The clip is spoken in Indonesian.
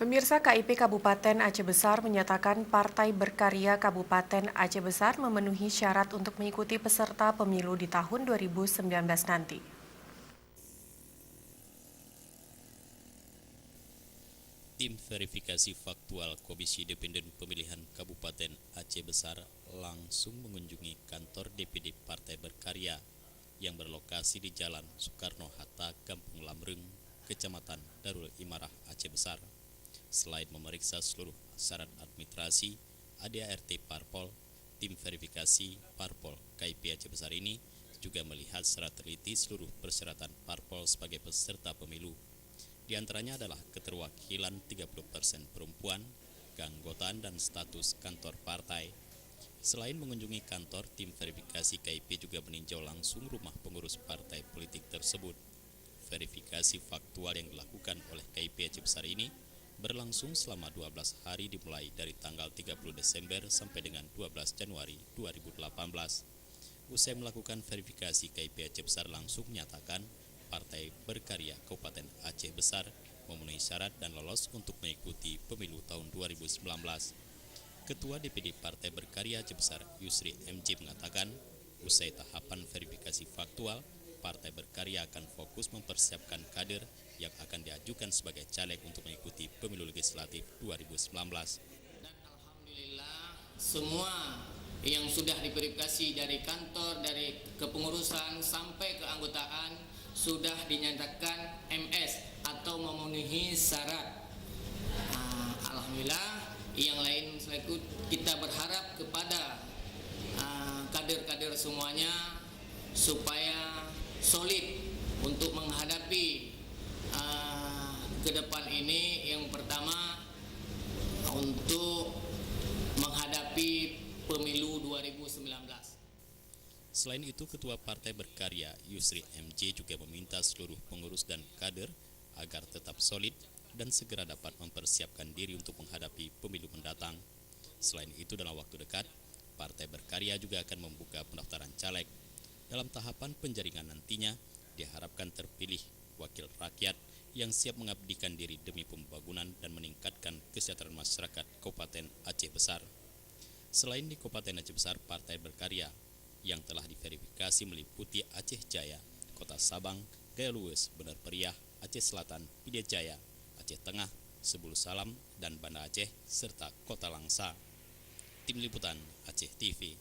Pemirsa KIP Kabupaten Aceh Besar menyatakan Partai Berkarya Kabupaten Aceh Besar memenuhi syarat untuk mengikuti peserta pemilu di tahun 2019 nanti. Tim verifikasi faktual Komisi Independen Pemilihan Kabupaten Aceh Besar langsung mengunjungi kantor DPD Partai Berkarya yang berlokasi di Jalan Soekarno-Hatta, Kampung Lamreng, Kecamatan Darul Imarah, Aceh Besar. Selain memeriksa seluruh syarat administrasi ADART Parpol, tim verifikasi Parpol KIP Aceh Besar ini juga melihat secara teliti seluruh persyaratan Parpol sebagai peserta pemilu. Di antaranya adalah keterwakilan 30% perempuan, keanggotaan dan status kantor partai. Selain mengunjungi kantor, tim verifikasi KIP juga meninjau langsung rumah pengurus partai politik tersebut. Verifikasi faktual yang dilakukan oleh KIP Aceh Besar ini berlangsung selama 12 hari dimulai dari tanggal 30 Desember sampai dengan 12 Januari 2018. Usai melakukan verifikasi, KIP Aceh Besar langsung menyatakan Partai Berkarya Kabupaten Aceh Besar memenuhi syarat dan lolos untuk mengikuti pemilu tahun 2019. Ketua DPD Partai Berkarya Aceh Besar Yusri MJ mengatakan, usai tahapan verifikasi faktual, Partai Berkarya akan fokus mempersiapkan kader yang akan diajukan sebagai caleg untuk mengikuti pemilu legislatif 2019. Dan alhamdulillah semua yang sudah diverifikasi dari kantor, dari kepengurusan sampai keanggotaan sudah dinyatakan MS atau memenuhi syarat. Alhamdulillah, yang lain selaku kita berharap kepada kader-kader semuanya supaya solid untuk menghadapi ke depan ini. Yang pertama untuk menghadapi pemilu 2019. Selain itu, Ketua Partai Berkarya Yusri MJ juga meminta seluruh pengurus dan kader agar tetap solid dan segera dapat mempersiapkan diri untuk menghadapi pemilu mendatang. Selain itu, dalam waktu dekat, Partai Berkarya juga akan membuka pendaftaran caleg. Dalam tahapan penjaringan nantinya, diharapkan terpilih wakil rakyat yang siap mengabdikan diri demi pembangunan dan meningkatkan kesejahteraan masyarakat Kabupaten Aceh Besar. Selain di Kabupaten Aceh Besar, Partai Berkarya yang telah diverifikasi meliputi Aceh Jaya, Kota Sabang, Gaya Luwes, Bener Periah, Aceh Selatan, Pidijaya Jaya, Aceh Tengah, Sebul Salam, dan Banda Aceh, serta Kota Langsa. Tim Liputan Aceh TV.